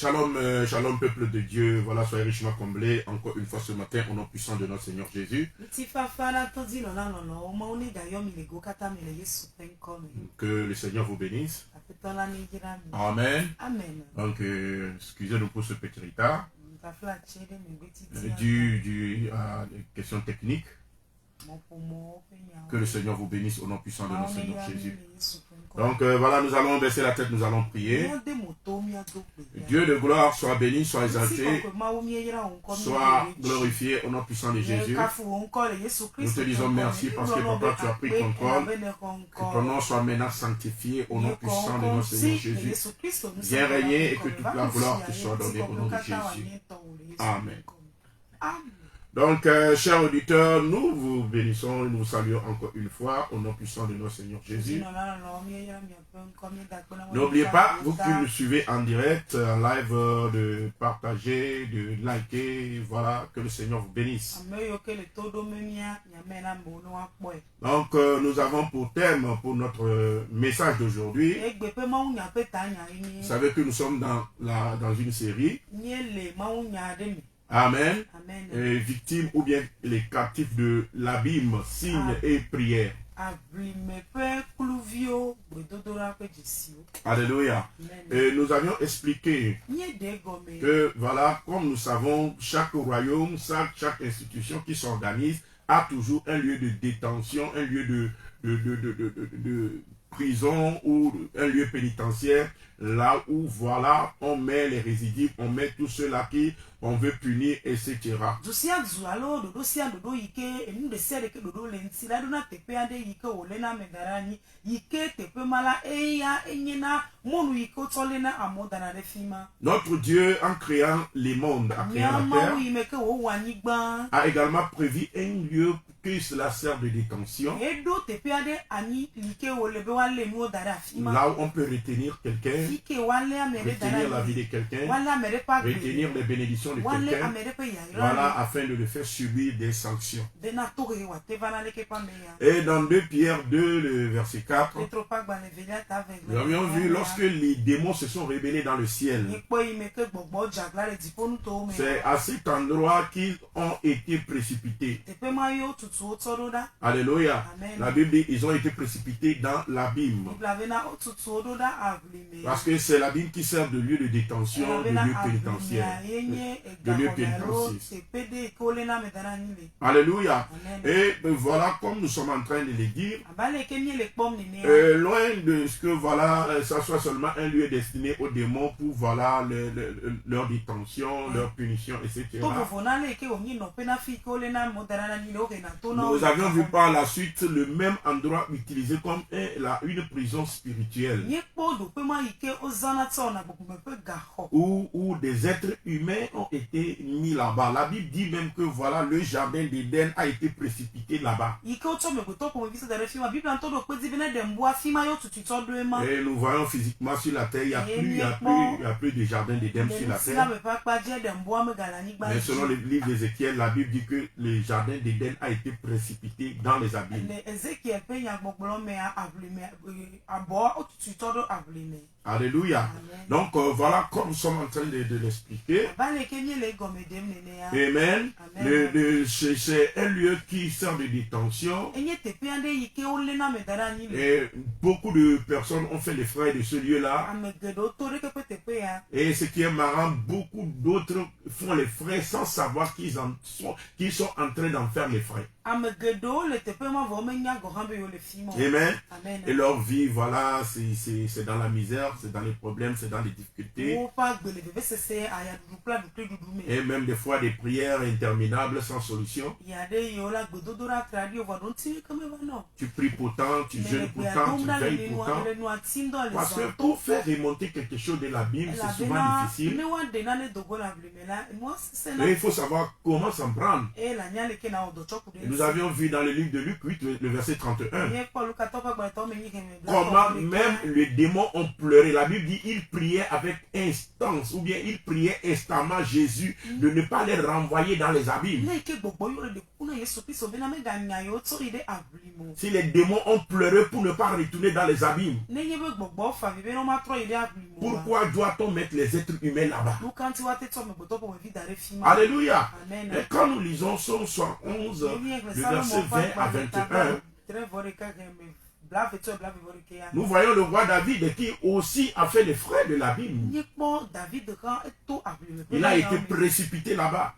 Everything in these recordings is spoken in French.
Shalom, shalom peuple de Dieu, voilà, soyez richement comblés encore une fois ce matin au nom puissant de notre Seigneur Jésus. Que le Seigneur vous bénisse. Amen. Amen. Donc, excusez-nous pour ce petit retard, dû à des questions techniques. Que le Seigneur vous bénisse au nom puissant de notre Seigneur Jésus. Donc voilà, nous allons baisser la tête, nous allons prier. Dieu de gloire soit béni, soit exalté, soit glorifié au nom puissant de Jésus. Nous te disons merci parce que papa, tu as pris contrôle. Que ton nom soit maintenant sanctifié au nom puissant de notre Seigneur Jésus. Viens régner et que toute la gloire te soit donnée au nom de Jésus. Amen. Donc, chers auditeurs, nous vous bénissons et nous vous saluons encore une fois au nom puissant de notre Seigneur Jésus. N'oubliez pas, vous qui nous suivez en direct, en live, de partager, de liker, voilà, que le Seigneur vous bénisse. Donc, nous avons pour thème, pour notre message d'aujourd'hui, vous savez que nous sommes dans une série. Amen. Amen. Victimes ou bien les captifs de l'abîme, signes et prières. Alléluia. Et nous avions expliqué que, voilà, comme nous savons, chaque royaume, chaque institution qui s'organise a toujours un lieu de détention, un lieu de prison ou un lieu pénitentiaire, là où, voilà, on met les récidifs, on met tous ceux-là qui on veut punir, etc. Notre Dieu, en créant les mondes, en créant la terre, a également prévu un lieu que cela sert de détention. Là où on peut retenir quelqu'un, retenir la vie de quelqu'un, retenir les bénédictions de quelqu'un, voilà, afin de le faire subir des sanctions. Et dans 2 Pierre 2, le verset 4, nous avions vu lorsque les démons se sont rebellés dans le ciel, c'est à cet endroit qu'ils ont été précipités. Alléluia. La Bible dit ils ont été précipités dans l'abîme. Parce que c'est l'abîme qui sert de lieu de détention, de lieu pénitentiaire. De lieu pénitentiaire. Alléluia. Et voilà, comme nous sommes en train de le dire, loin de ce que voilà, ça soit seulement un lieu destiné aux démons pour voilà leur détention, leur punition, etc. Nous avions vu par la suite le même endroit utilisé comme une prison spirituelle. Où des êtres humains ont été mis là-bas. La Bible dit même que voilà, le jardin d'Éden a été précipité là-bas. Et nous voyons physiquement sur la terre, il n'y a plus de jardin d'Éden sur la terre. Mais selon le livre d'Ézéchiel, la Bible dit que le jardin d'Éden a été précipité dans les abîmes. Alléluia. Amen. Donc voilà, comme nous sommes en train de l'expliquer. Amen. C'est un lieu qui sert de détention. Et beaucoup de personnes ont fait les frais de ce lieu-là. Et ce qui est marrant, beaucoup d'autres font les frais sans savoir qu'ils sont en train d'en faire les frais. Amen. Et leur vie, voilà, c'est dans la misère, c'est dans les problèmes, c'est dans les difficultés. Et même des fois des prières interminables sans solution. Tu pries pourtant, tu jeûnes pourtant, tu veilles pourtant. Parce que pour faire remonter quelque chose de l'abîme, c'est souvent difficile. Mais il faut savoir comment s'en prendre. Nous avions vu dans le livre de Luc 8, le verset 31, comment même les démons ont pleuré pleurait. La Bible dit il priait avec instance, ou bien il priait instamment Jésus de ne pas les renvoyer dans les abîmes. Si les démons ont pleuré pour ne pas retourner dans les abîmes, pourquoi doit-on mettre les êtres humains là-bas? Alléluia. Et quand nous lisons Psaume 71, du verset 20 à 21, nous voyons le roi David qui aussi a fait les frais de l'abîme. Il a été précipité là-bas.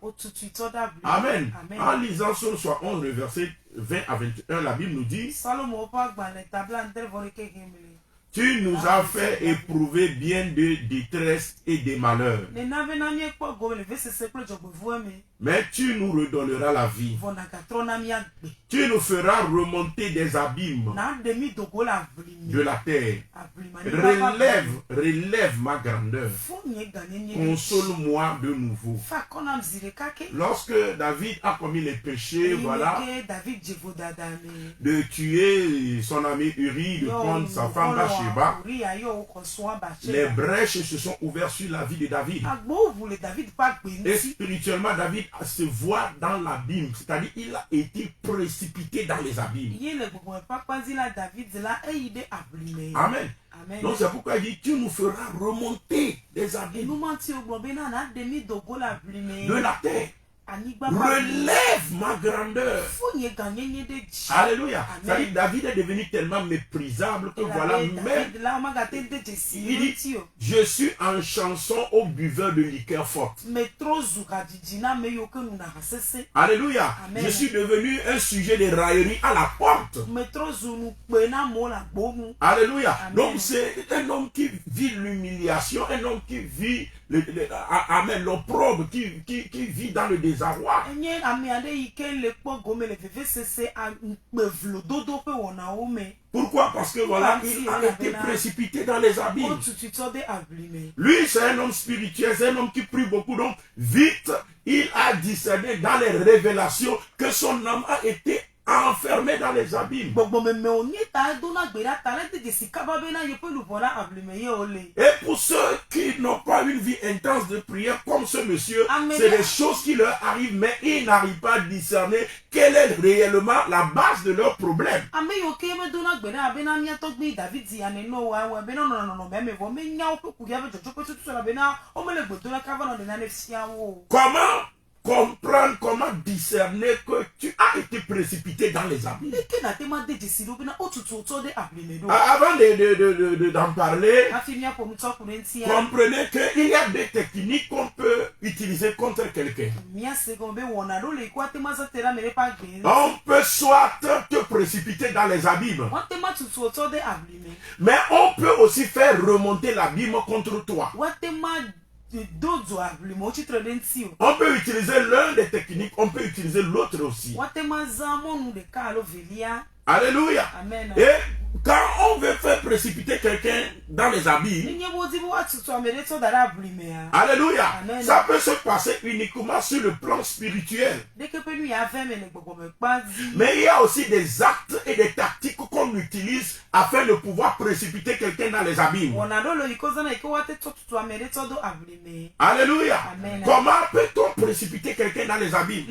Amen. En lisant Psaume 71, le verset 20 à 21, la Bible nous dit: tu nous as fait éprouver bien de détresse et des malheurs. Mais tu nous redonneras la vie. Tu nous feras remonter des abîmes de la terre. Relève ma grandeur. Console-moi de nouveau. Lorsque David a commis les péchés, voilà, de tuer son ami Uri, de prendre sa femme Bathsheba, les brèches se sont ouvertes sur la vie de David. Et spirituellement, David se voit dans l'abîme, c'est-à-dire il a été précipité dans les abîmes. Amen. Donc c'est pourquoi il dit: tu nous feras remonter des abîmes de la terre. Relève ma grandeur. Alléluia. C'est-à-dire David est devenu tellement méprisable que voilà, même il dit: je suis en chanson aux buveurs de liqueur forte. Alléluia. Je suis devenu un sujet de raillerie à la porte. Alléluia. Donc c'est un homme qui vit l'humiliation, un homme qui vit amen, l'opprobre, qui vit dans le désarroi. Pourquoi? Parce que voilà, il a été précipité dans les abîmes. Lui, c'est un homme spirituel, c'est un homme qui prie beaucoup. Donc, vite, il a discerné dans les révélations que son âme a été enfermé dans les abîmes. Et pour ceux qui n'ont pas une vie intense de prière comme ce monsieur, c'est des choses qui leur arrivent, mais ils n'arrivent pas à discerner quelle est réellement la base de leur problème. Comment discerner que tu as été précipité dans les abîmes? Avant d'en parler, comprenez qu'il y a des techniques qu'on peut utiliser contre quelqu'un. On peut soit te précipiter dans les abîmes, mais on peut aussi faire remonter l'abîme contre toi. On peut utiliser l'un des techniques, on peut utiliser l'autre aussi. Alléluia. Amen. Et quand on veut faire précipiter quelqu'un dans les abîmes, alléluia, amen, ça peut se passer uniquement sur le plan spirituel. Mais il y a aussi des actes et des tactiques qu'on utilise afin de pouvoir précipiter quelqu'un dans les abîmes. Alléluia. Amen. Comment peut-on précipiter quelqu'un dans les abîmes?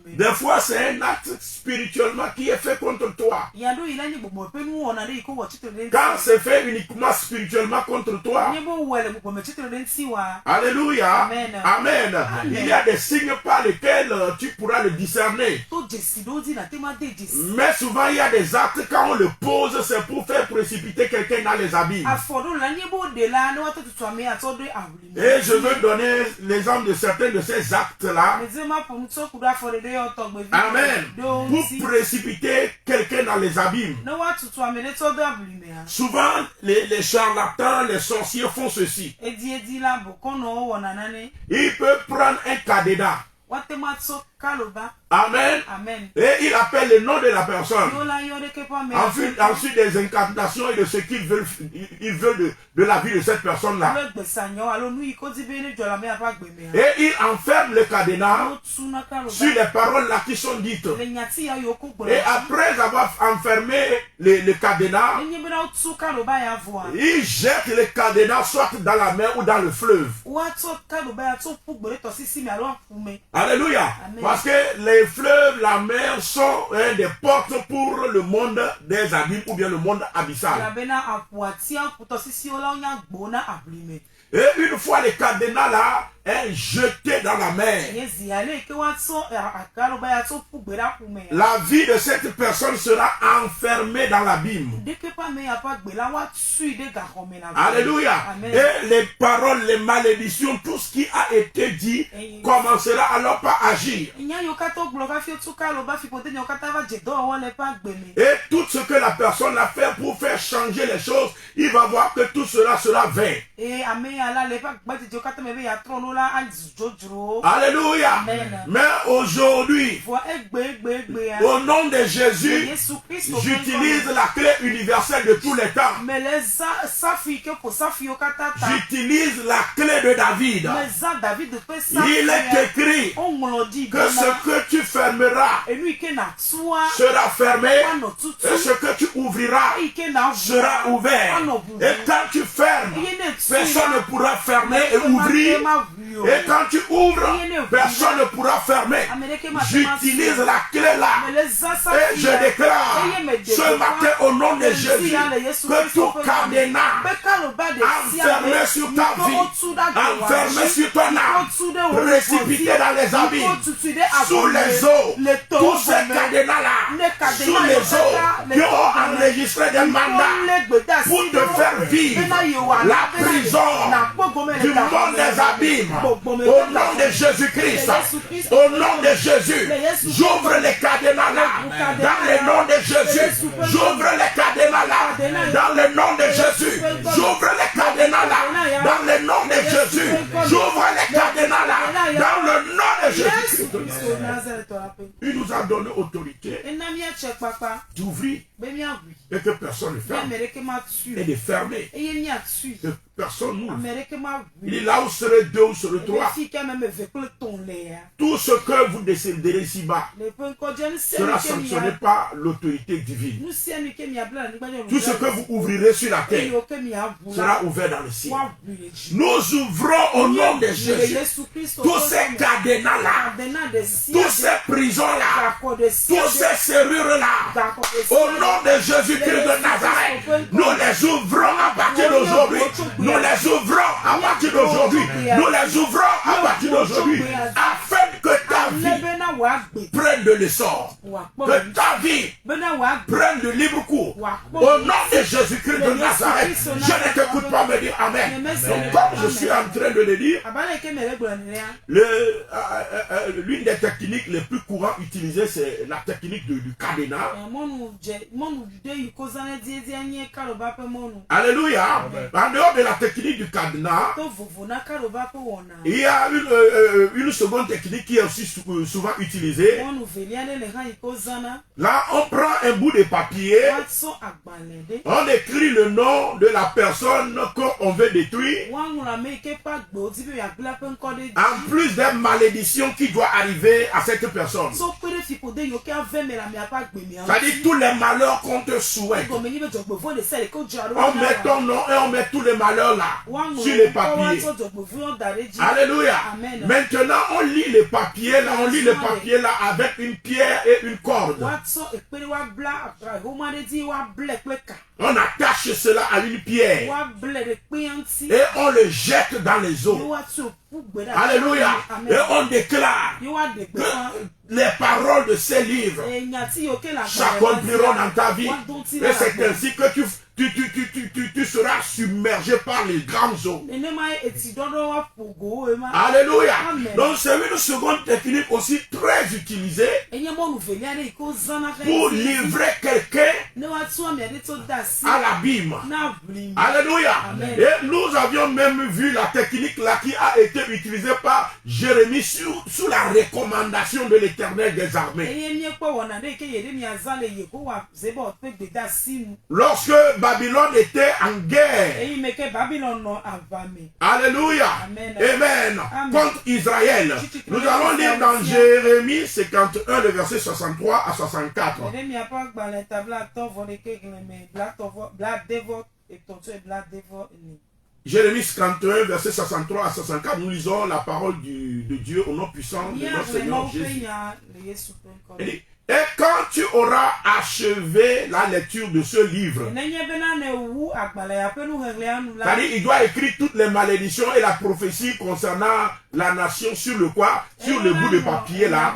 Des fois, c'est un acte spirituellement qui est fait contre toi. Quand c'est fait uniquement spirituellement contre toi, alléluia, amen, amen, il y a des signes par lesquels tu pourras le discerner. Mais souvent il y a des actes, quand on le pose, c'est pour faire précipiter quelqu'un dans les abîmes. Et je veux donner l'exemple de certains de ces actes-là. Amen. Pour précipiter quelqu'un dans les abîmes. Souvent, les charlatans, les sorciers font ceci. Ils peuvent prendre un cadenas Amen. Amen. Et il appelle le nom de la personne. Ensuite des incantations et de ce qu'ils veulent, ils veulent de la vie de cette personne-là. Et il enferme le cadenas sur les paroles là qui sont dites. Et après avoir enfermé le cadenas, il jette le cadenas soit dans la mer ou dans le fleuve. Alléluia. Amen. Parce que les fleuves, la mer sont des portes pour le monde des abîmes ou bien le monde abyssal. Et une fois le cadenas là est jeté dans la mer, la vie de cette personne sera enfermée dans l'abîme. Alléluia. Amen. Et les paroles, les malédictions, tout ce qui a été dit commencera alors par agir. Et tout ce que la personne a fait pour faire changer les choses, il va voir que tout cela sera vain. Alléluia. Amen. Mais aujourd'hui, au nom de Jésus, j'utilise la clé universelle de tous les temps. J'utilise la clé de David. Il est écrit que ce que tu fermeras sera fermé et ce que tu ouvriras sera ouvert. Et quand tu fermes, personne ne pourra fermer et ouvrir. Et quand tu ouvres, personne ne pourra fermer. J'utilise la clé là. Et je déclare ce matin au nom de Jésus que tout cadenas enfermé sur ta vie, enfermé sur ton âme, précipité dans les abîmes, sous les eaux, tous ces cadenas là, sous les eaux qui ont enregistré des mandats pour te faire vivre la prison du monde des abîmes. Au nom de Jésus-Christ, au nom de Jésus, j'ouvre les cadenas là, dans le nom de Jésus, j'ouvre les cadenas là, dans le nom de Jésus, j'ouvre les cadenas là, dans le nom de Jésus, j'ouvre les cadenas là, dans le nom de Jésus. Il nous a donné autorité d'ouvrir et que personne ne ferme et de fermer. Que personne n'ouvre. Il est là où serait deux ou serait trois. Tout ce que vous déciderez ici-bas sera sanctionné par l'autorité divine. Tout ce que vous ouvrirez sur la terre sera ouvert dans le ciel. Nous ouvrons au nom de Jésus tous ces cadenas-là, tous ces prisons-là, tous ces serrures-là. Au nom de Jésus-Christ de Nazareth, nous les ouvrons à partir d'aujourd'hui. Nous les ouvrons à partir d'aujourd'hui. Nous les ouvrons à partir d'aujourd'hui. Afin que ta vie prenne de l'essor. Que ta vie prenne de libre cours. Au nom de Jésus-Christ de Nazareth, je ne t'écoute pas me dire Amen. Donc, comme je suis en train de le dire, l'une des techniques les plus courantes utilisées, c'est la technique du cadenas. Alléluia. En dehors de la technique du cadenas, il y a une seconde technique qui est aussi souvent utilisée. Là, on prend un bout de papier, on écrit le nom de la personne qu'on veut détruire, en plus des malédictions qui doivent arriver à cette personne. C'est-à-dire tous les malheurs qu'on te souhaite. On met ton nom et on met tous les malheurs là sur les papiers. Alléluia. Maintenant, on lit les papiers là, avec une pierre et une corde. On attache cela à une pierre et on le jette dans les eaux. Alléluia. Et on déclare que les paroles de ces livres s'accompliront dans ta vie. Et c'est ainsi que tu seras submergé par les grandes eaux. Alléluia. Donc c'est une seconde technique aussi très utilisée pour livrer quelqu'un à l'abîme. Alléluia. Et nous avions même vu la technique là qui a été utilisée par Jérémie sous la recommandation de l'Éternel des armées. Lorsque Babylone était en guerre, alléluia, amen, contre Israël, nous allons lire dans Jérémie 51, le verset 63 à 64. Jérémie 51, verset 63 à 64, nous lisons la parole de Dieu au nom puissant de notre Seigneur Jésus. Et quand tu auras achevé la lecture de ce livre, c'est-à-dire il doit écrire toutes les malédictions et la prophétie concernant la nation sur le bout de papier là.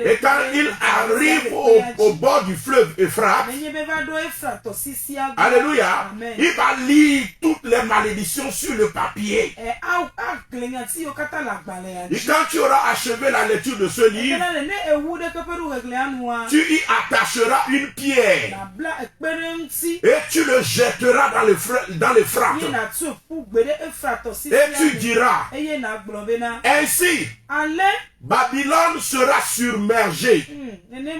Et quand il arrive au bord du fleuve Euphrates, alléluia, il va lire toutes les malédictions sur le papier. Et quand tu auras achevé la lecture de ce livre, tu y attacheras une pierre et tu le jetteras dans l'Euphrate. Et tu diras, ainsi, Babylone sera submergée. Elle ne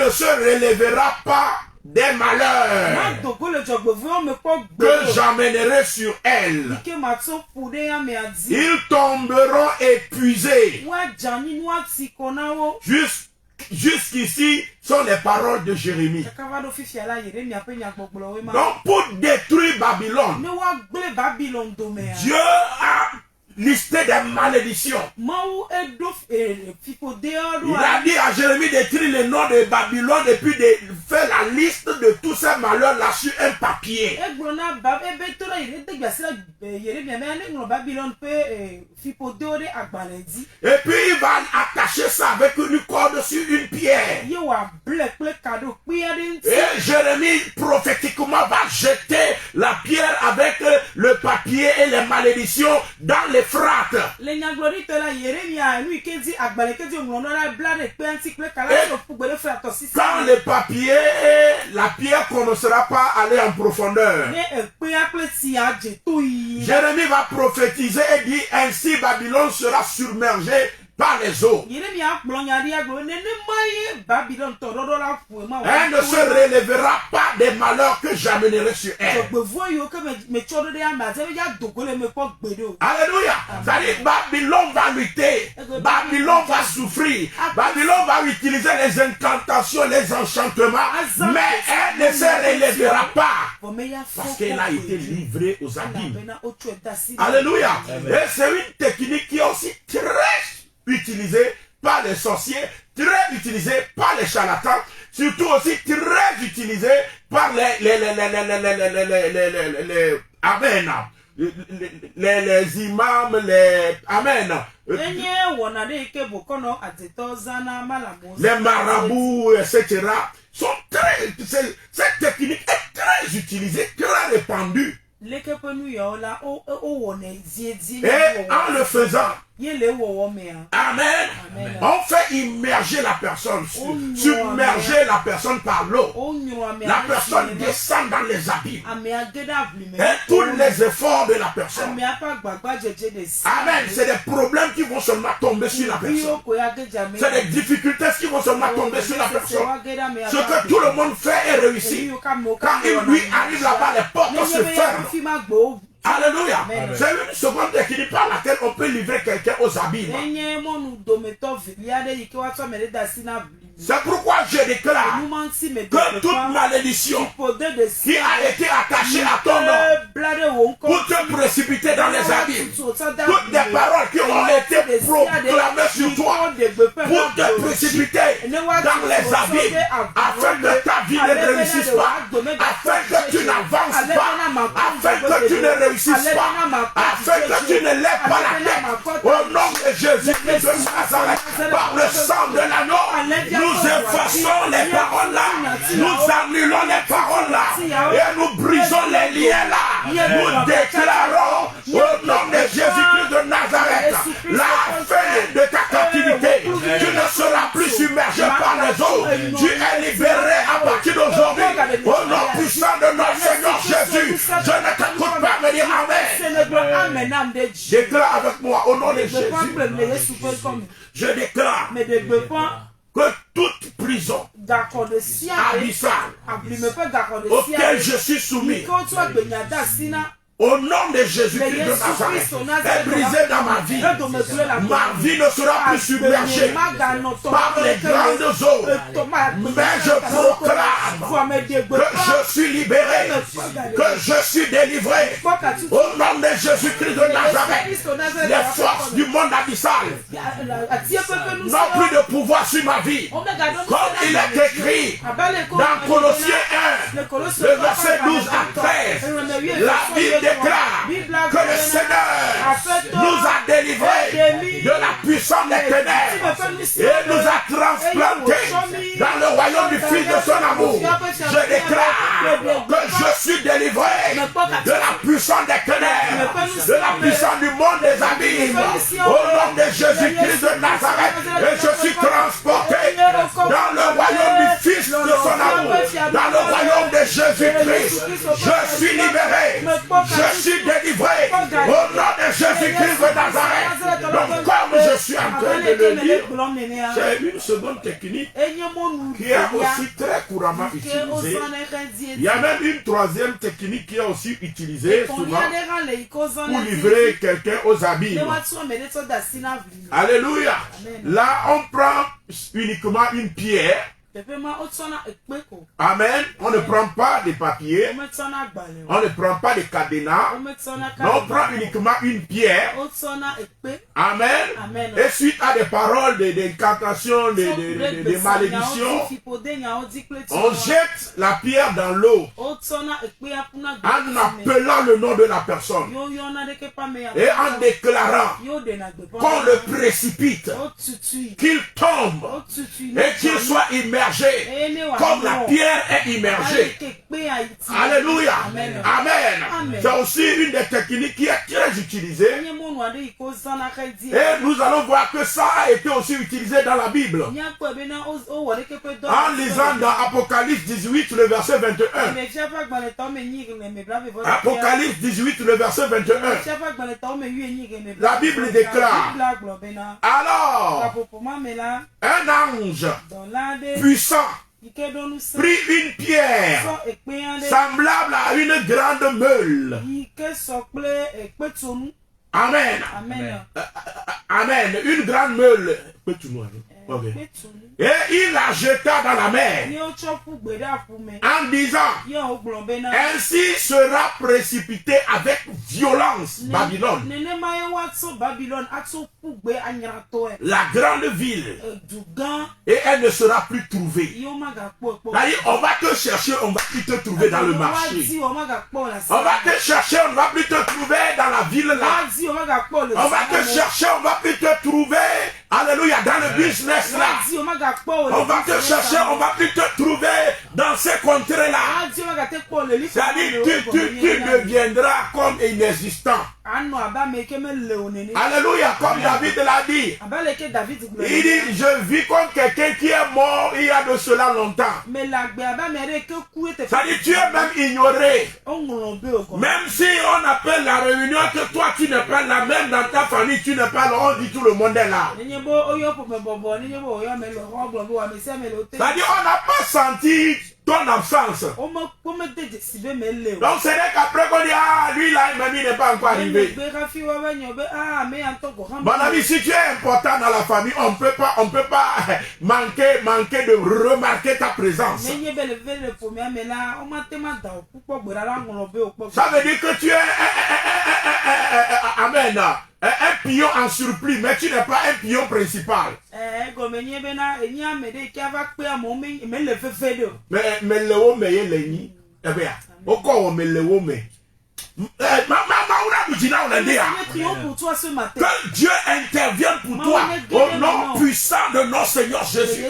se relèvera pas des malheurs que j'amènerai sur elle. Ils tomberont épuisés. Jusqu'ici sont les paroles de Jérémie. Donc pour détruire Babylone, Dieu a listé des malédictions. Il a dit à Jérémie d'écrire le nom de Babylone et puis de faire la liste de tous ces malheurs là sur un papier. Et puis il va attacher ça avec une corde sur une pierre. Et Jérémie prophétiquement va jeter la pierre avec le papier et les malédictions dans les frappes. Quand le papier et la pierre commencera pas à aller en profondeur, Jérémie va prophétiser et dire ainsi Babylone sera submergée par les eaux. Elle ne se relèvera pas des malheurs que j'amènerai sur elle. Alléluia. C'est-à-dire Babylone va lutter. Babylone va souffrir. Babylone va utiliser les incantations, les enchantements. Mais elle ne se relèvera pas. Parce qu'elle a été livrée aux abîmes. Alléluia. Et c'est une technique qui est aussi très utilisé par les sorciers, très utilisé par les charlatans, surtout aussi très utilisé par les amen, les imams, les amen, les marabouts, etc. sont très, cette technique est très utilisée, très répandue. Et en le faisant, amen, on fait immerger la personne, submerger la personne par l'eau. La personne descend dans les abîmes. Et tous les efforts de la personne, amen, c'est des problèmes qui vont seulement tomber sur la personne. C'est des difficultés qui vont seulement tomber sur la personne. Ce que tout le monde fait est réussi. Quand il lui arrive là-bas, les portes se ferment. Alléluia. C'est une seconde technique par laquelle on peut livrer quelqu'un aux abîmes. C'est pourquoi je déclare que toute malédiction qui a été attachée à ton nom pour te précipiter dans les abîmes, toutes les paroles qui ont été proclamées sur toi pour te précipiter dans les abîmes, afin que ta vie ne réussisse pas, afin que tu n'avances pas, afin que tu ne réussisses pas, afin que tu ne lèves pas la tête. Au nom de Jésus-Christ de Nazareth, par le sang de l'agneau, nous effaçons les paroles là, nous annulons les paroles là, et nous brisons les liens là. Nous déclarons au nom de Jésus-Christ de Nazareth la fin de ta captivité. Tu ne sera plus submergé par les eaux. Tu es libéré à partir d'aujourd'hui. Au nom puissant de notre Seigneur Jésus, je ne t'écoute pas me dire Amen. Déclare avec moi au nom de Jésus. Je déclare que toute prison abyssale auquel je suis soumis, au nom de Jésus-Christ de Nazareth, est brisé dans ma vie. Ma vie ne sera plus submergée par les grandes eaux. Mais je proclame que je suis libéré, que je suis délivré. Au nom de Jésus-Christ de Nazareth, les forces du monde abyssal n'ont plus de pouvoir sur ma vie. Comme il est écrit dans Colossiens 1, le verset 12 à 13, la Bible déclare que le Seigneur nous a délivrés de la puissance des ténèbres et nous a transplantés dans le royaume du Fils de son amour. Je déclare que je suis délivré de la puissance des ténèbres, de la puissance du monde des abîmes, au nom de Jésus-Christ de Nazareth, et je suis transporté dans le royaume du Fils de son amour, dans le royaume de Jésus-Christ. Je suis libéré, je suis délivré au nom de Jésus-Christ de Nazareth. Donc comme je suis en train de le dire, c'est une seconde technique qui est aussi très couramment utilisée. Il y a même une troisième technique qui est aussi utilisée souvent pour livrer quelqu'un aux abîmes. Alléluia. Là, on prend uniquement une pierre. Amen. On ne prend pas des papiers. On ne prend pas des cadenas. Mais on prend uniquement une pierre. Amen. Et suite à des paroles, des incantations, des malédictions, on jette la pierre dans l'eau en appelant le nom de la personne et en déclarant qu'on le précipite, qu'il tombe et qu'il soit immergé comme la pierre est immergée. Alléluia. Amen. C'est aussi une des techniques qui est très utilisée. Et nous allons voir que ça a été aussi utilisé dans la Bible. En lisant dans Apocalypse 18, le verset 21. Apocalypse 18, le verset 21. La Bible déclare: alors, un ange puissant prit une pierre semblable à une grande meule. Amen. Amen. Une grande meule. Okay. Et il la jeta dans la mer en disant: ainsi sera précipité avec violence Babylone, la grande ville, et elle ne sera plus trouvée. On va te chercher, on va plus te trouver dans le marché. On va te chercher, on va plus te trouver dans la ville là. On va te chercher, on va plus te trouver, alléluia, dans le business là. On va te chercher, on va plus te trouver dans ces contrées là. C'est-à-dire tu deviendras comme inexistant. Alléluia, comme David l'a dit. Il dit: je vis comme quelqu'un qui est mort il y a de cela longtemps. C'est-à-dire tu es même ignoré. Même si on appelle la réunion que toi tu n'es pas là, même dans ta famille tu n'es pas là, on dit tout le monde est là. C'est-à-dire on n'a pas senti ton absence. Donc c'est vrai qu'après qu'on dit: ah, lui là, il n'est pas encore arrivé. Mon ami, si tu es important dans la famille, on peut pas manquer de remarquer ta présence. Ça veut dire que tu es amen, un pion en surplus, mais tu n'es pas un pion principal. Mais le homme est l'ennemi. Eh bien, pourquoi on met le homme? Que Dieu intervienne pour toi au nom puissant de notre Seigneur Jésus.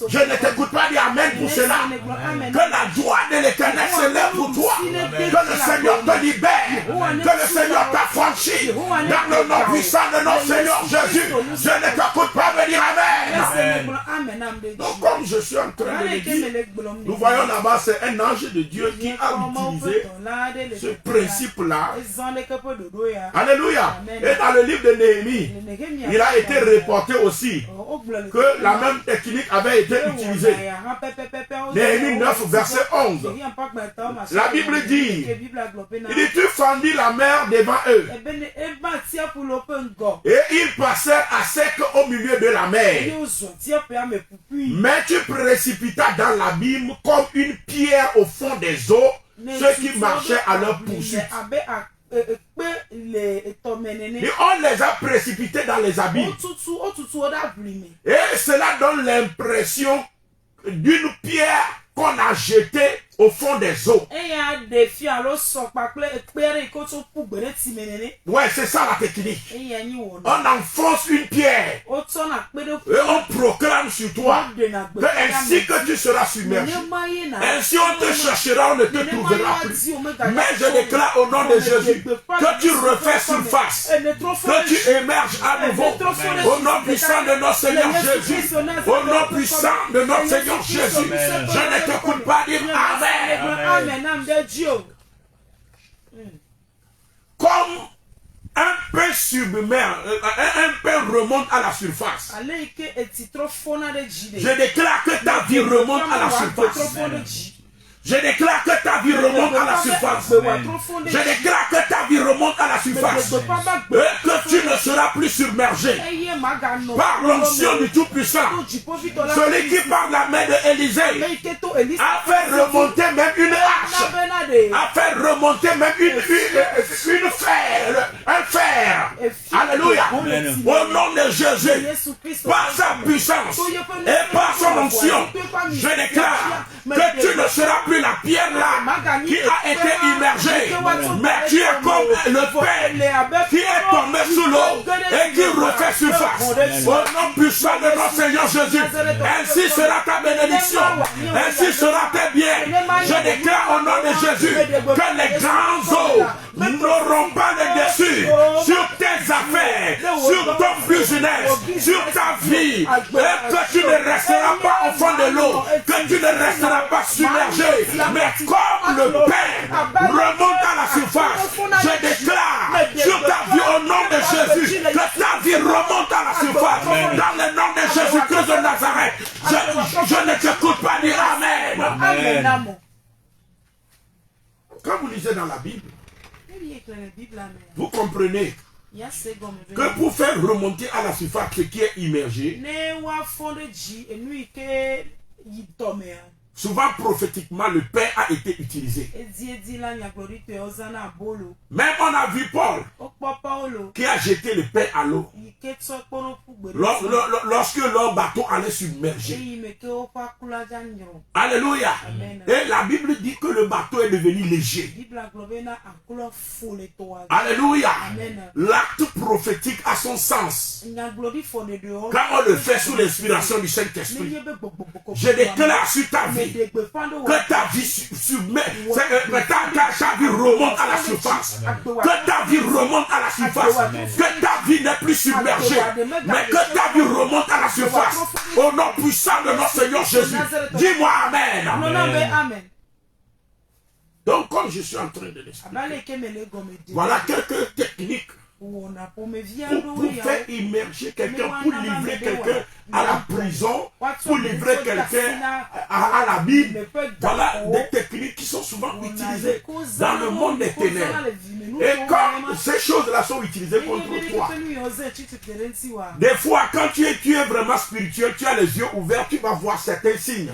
Je ne t'écoute pas dire amen pour cela. Que la joie de l'Éternel se lève pour toi. Que le Seigneur te libère. Que le Seigneur t'affranchisse. Dans le nom puissant de notre Seigneur Jésus. Je ne t'écoute pas me dire amen. Donc comme je suis en train de le dire, nous voyons là-bas, c'est un ange de Dieu qui a utilisé ce principe-là. Alléluia. Et dans le livre de Néhémie, il a été reporté aussi que la même technique avait été utilisée. Néhémie 9, verset 11. La Bible dit, il dit, tu fendis la mer devant eux. Et ils passèrent à sec au milieu de la mer. Mais tu précipitas dans l'abîme comme une pierre au fond des eaux, ceux qui marchaient à leur poursuite. Et on les a précipités dans les abîmes. Et cela donne l'impression d'une pierre qu'on a jetée au fond des eaux. Ouais, c'est ça la technique. On enfonce une pierre et on proclame sur toi que ainsi que tu seras submergé, ainsi on te cherchera, on ne te trouvera plus. Mais je déclare au nom de Jésus que tu refais surface, que tu émerges à nouveau au nom puissant de notre Seigneur Jésus, au nom puissant de notre Seigneur Jésus. Je ne t'écoute pas dire Amen. Comme un pain submerge, un pain remonte à la surface. Je déclare que ta vie remonte à la surface. Je déclare que ta vie remonte à la surface. Je déclare que ta vie remonte à la surface. Et que tu ne seras plus submergé par l'onction du Tout-Puissant. Celui qui par la main d'Élisée a fait remonter même une hache, a fait remonter même un fer. Alléluia. Au nom de Jésus, par sa puissance et par son onction, je déclare que tu ne seras plus la pierre là qui a été immergée, mais tu es comme le pain qui est tombé sous l'eau et qui refait surface. Au nom puissant de notre Seigneur Jésus, ainsi sera ta bénédiction, ainsi sera tes biens. Je déclare au nom de Jésus que les grands eaux n'auront pas de dessus sur tes affaires, sur ton business, sur ta vie, et que tu ne resteras pas au fond de l'eau, que tu ne resteras pas submergé, mais comme le pain remonte à la surface, je déclare sur ta vie au nom de Jésus que ta vie remonte à la surface. Dans le nom de Jésus-Christ de Nazareth, je ne t'écoute pas dire Amen. Amen. Quand vous lisez dans la Bible, vous comprenez que pour faire remonter à la surface ce qui est immergé, souvent prophétiquement le pain a été utilisé. Même on a vu Paul qui a jeté le pain à l'eau lorsque leur bateau allait submerger. Alléluia. Et la Bible dit que le bateau est devenu léger. Alléluia. L'acte prophétique a son sens quand on le fait sous l'inspiration du Saint-Esprit. Je déclare sur ta vie que ta vie ta vie remonte à la surface. Que ta vie remonte à la surface. Que ta vie n'est plus submergée, mais que ta vie remonte à la surface. Au nom puissant de notre Seigneur Jésus. Dis-moi Amen. Amen. Donc comme je suis en train de l'expliquer, voilà quelques techniques pour faire immerger quelqu'un, pour livrer quelqu'un à la prison, pour livrer quelqu'un à la Bible. Voilà des techniques qui sont souvent utilisées dans le monde des ténèbres. Et quand ces choses-là sont utilisées contre toi, des fois quand tu es vraiment spirituel, tu as les yeux ouverts, tu vas voir certains signes.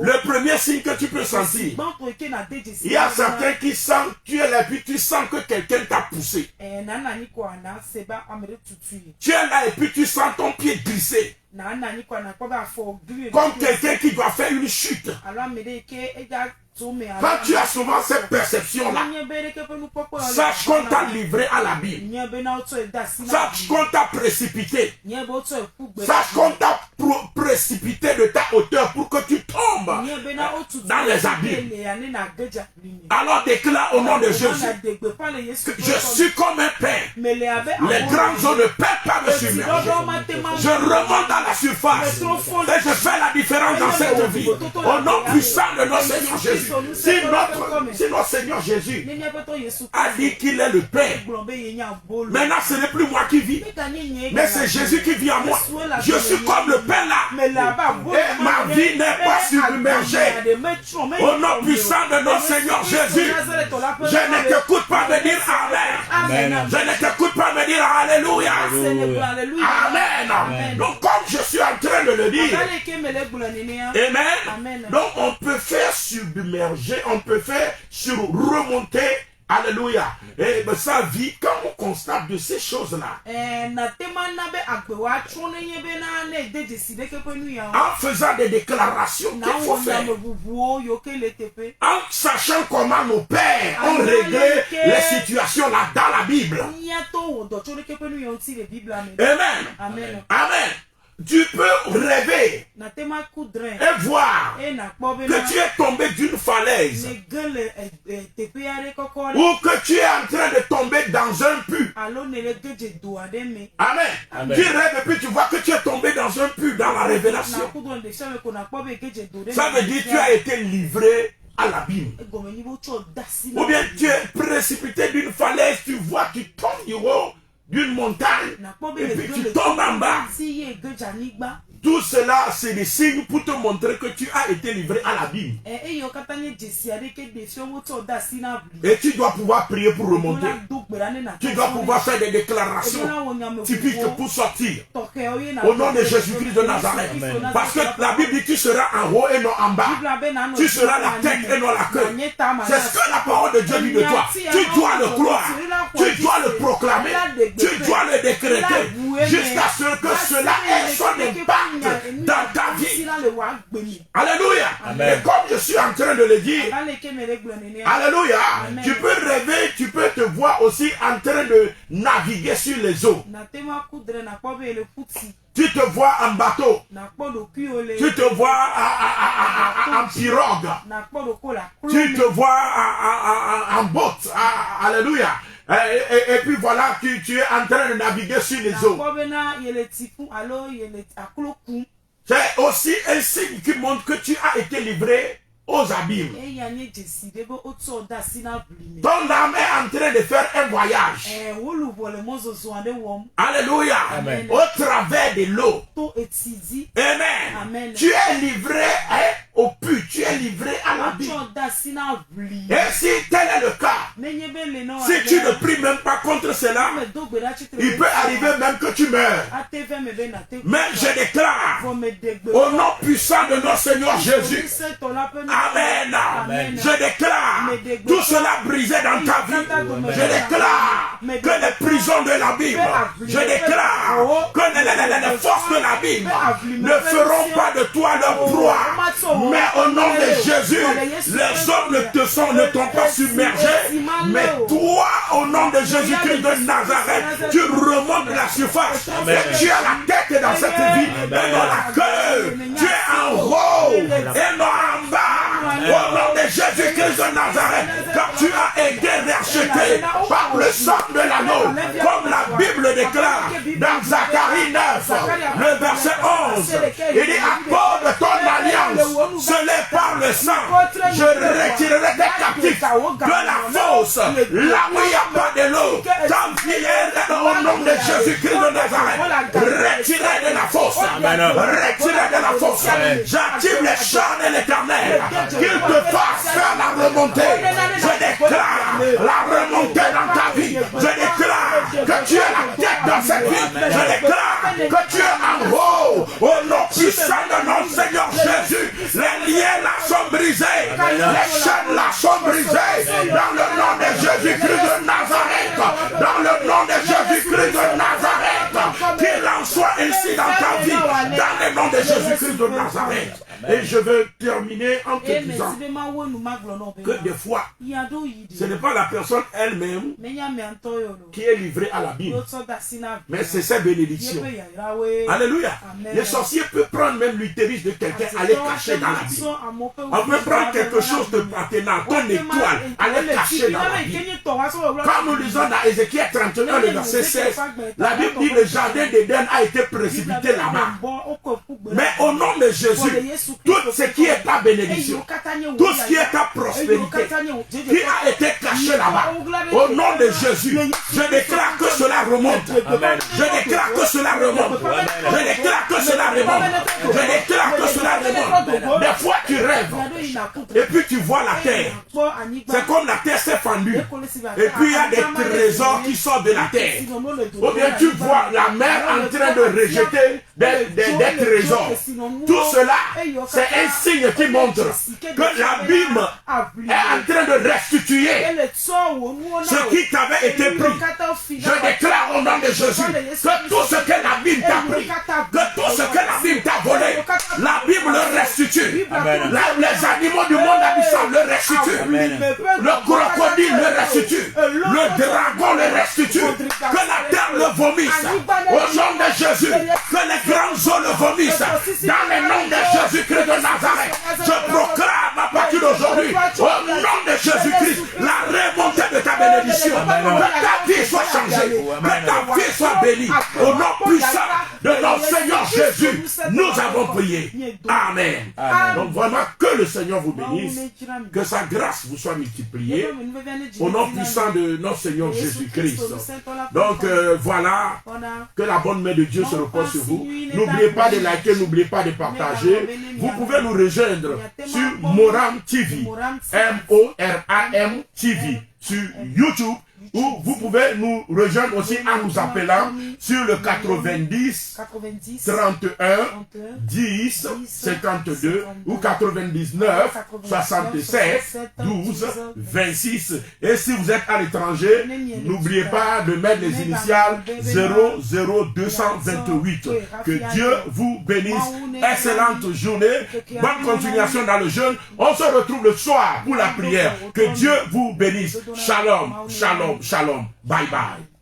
Le premier signe que tu peux sentir, il y a certains qui sentent, tu es là et puis tu sens que quelqu'un t'a poussé. Tu es là et puis tu sens ton pied glisser. Comme quelqu'un qui doit faire une chute. Quand tu as souvent cette perception-là, sache qu'on t'a livré à la Bible. Sache qu'on t'a précipité. Sache qu'on t'a précipité de ta hauteur pour que tu tombes dans les abîmes. Alors déclare au nom de Jésus que je suis comme un pain. Les grandes eaux ne peuvent pas me submerger. Je remonte à la surface et je fais la différence dans cette vie. Au nom puissant de notre Seigneur Jésus. Si notre Seigneur Jésus a dit qu'il est le Père, maintenant ce n'est plus moi qui vis, mais c'est Jésus qui vit en moi. Je suis comme le Père là. Et ma vie n'est pas submergée. Au nom puissant de notre Seigneur Jésus, je ne t'écoute pas me dire Amen. Je ne t'écoute pas me dire Alléluia. Amen. Donc comme je suis en train de le dire, Amen. Donc on peut faire submerger, on peut faire remonter. Alléluia. Et sa vie, quand on constate de ces choses-là, en faisant des déclarations qu'il faut faire, en sachant comment nos pères ont réglé les situations là dans la Bible. Amen. Amen. Tu peux rêver et voir que tu es tombé d'une falaise ou que tu es en train de tomber dans un puits. Amen. Tu rêves et puis tu vois que tu es tombé dans un puits dans la révélation. Ça veut dire que tu as été livré à l'abîme. Ou bien tu es précipité d'une falaise, tu vois, tu tombes du haut d'une montagne et puis tu tombes en bas. Tout cela, c'est des signes pour te montrer que tu as été livré à l'abîme. Et tu dois pouvoir prier pour remonter. Tu dois pouvoir faire des déclarations typiques pour sortir. Au nom de Jésus-Christ de Nazareth. Parce que la Bible dit que tu seras en haut et non en bas. Tu seras la tête et non la queue. C'est ce que la parole de Dieu dit de toi. Tu dois le croire. Tu dois le proclamer. Tu dois le décréter. Jusqu'à ce que cela ait son impact dans ta vie. Alléluia. Et comme je suis en train de le dire, alléluia, tu peux rêver, tu peux te voir aussi en train de naviguer sur les eaux. Tu te vois en bateau. Tu te vois en pirogue. Tu te vois en botte. Alléluia. Et puis voilà, tu es en train de naviguer sur les eaux. C'est aussi un signe qui montre que tu as été livré aux abîmes. Ton âme est en train de faire un voyage. Alléluia. Amen. Au travers de l'eau. Amen. Tu es livré au puits, tu es livré à l'abîme. Et si tel est le cas, si tu ne pries même pas contre cela, il peut arriver même que tu meurs. Mais je déclare au nom puissant de notre Seigneur Jésus, Amen. Amen. Je déclare tout cela brisé dans ta vie. Je déclare que les prisons de l'abîme, je déclare que les forces de l'abîme ne feront pas de toi leur proie. Mais au nom de Jésus, les hommes ne t'ont pas submergé. Mais toi, au nom de Jésus-Christ de Nazareth, tu remontes la surface. Tu as la tête dans cette vie et non la queue. Tu es en haut et non en bas. Au nom de Jésus-Christ de Nazareth, car tu as été racheté par le sang de l'agneau, comme la Bible déclare dans Zacharie 9, le verset 11. Il dit à cause de ton alliance, ce n'est par le sang, je retirerai des captifs de la fosse, là où il n'y a pas de l'eau, comme il est au nom de Jésus-Christ de Nazareth. Retirez de la fosse, retirez de la fosse. J'active les chants de l'Éternel, qu'il te fasse faire la remontée. Je déclare la remontée dans ta vie. Je déclare que tu es la tête dans cette vie. Je déclare que tu es en haut. Au nom puissant de notre Seigneur Jésus, les liens là sont brisés. Les chaînes là sont brisées. Dans le nom de Jésus-Christ de Nazareth. Dans le nom de Jésus-Christ de Nazareth. Qu'il en soit ainsi dans ta vie, dans le nom de Jésus-Christ de Nazareth. Et je veux terminer en te disant que des fois, ce n'est pas la personne elle-même qui est livrée à l'abîme, mais c'est sa bénédiction. Alléluia. Les sorciers peuvent prendre même l'utérus de quelqu'un, aller cacher dans l'abîme. On peut prendre quelque chose de patenant, ton étoile, aller cacher dans l'abîme. Comme nous lisons dans Ézéchiel 31, le verset 16, la Bible dit le jardin d'Éden a été précipité là-bas. Mais au nom de Jésus, tout ce qui est ta bénédiction, tout ce qui est ta prospérité, qui a été caché là-bas, au nom de Jésus, je déclare que cela remonte. Je déclare que cela remonte. Je déclare que cela remonte. Je déclare que cela remonte. Des fois tu rêves et puis tu vois la terre. C'est comme la terre s'est fendue. Et puis il y a des trésors qui sortent de la terre. Ou bien tu vois la mer en train de rejeter des trésors. Tout cela, c'est un signe qui montre que l'abîme est en train de restituer ce qui t'avait été pris. Je déclare au nom de Jésus que tout ce que l'abîme t'a pris, que tout ce que l'abîme t'a volé, l'abîme le restitue. Les animaux du monde abyssal le restituent. Le crocodile le restitue. Le dragon le restitue. Que la terre le vomisse. Au nom de Jésus, que les grands eaux le vomissent. Dans le nom de Jésus-Christ de Nazareth, je proclame à partir d'aujourd'hui, au nom de Jésus-Christ, la remontée de ta bénédiction. Que ta vie soit changée. Que ta vie soit bénie. Au nom puissant de notre Seigneur Jésus, nous avons prié. Amen. Donc vraiment, que le Seigneur vous bénisse. Que sa grâce vous soit multipliée. Au nom puissant de notre Seigneur Jésus-Christ. Donc voilà, que la bonne main de Dieu se repose sur vous. N'oubliez pas de liker, n'oubliez pas de partager. Vous pouvez nous rejoindre sur Moram TV, M-O-R-A-M TV, sur YouTube, ou vous pouvez nous rejoindre aussi en nous appelant sur le 90 31 10 52 ou 99 67 12 26. Et si vous êtes à l'étranger, n'oubliez pas de mettre les initiales 00228. Que Dieu vous bénisse. Excellente journée. Bonne continuation dans le jeûne. On se retrouve le soir pour la prière. Que Dieu vous bénisse. Shalom, shalom, shalom. Bye bye.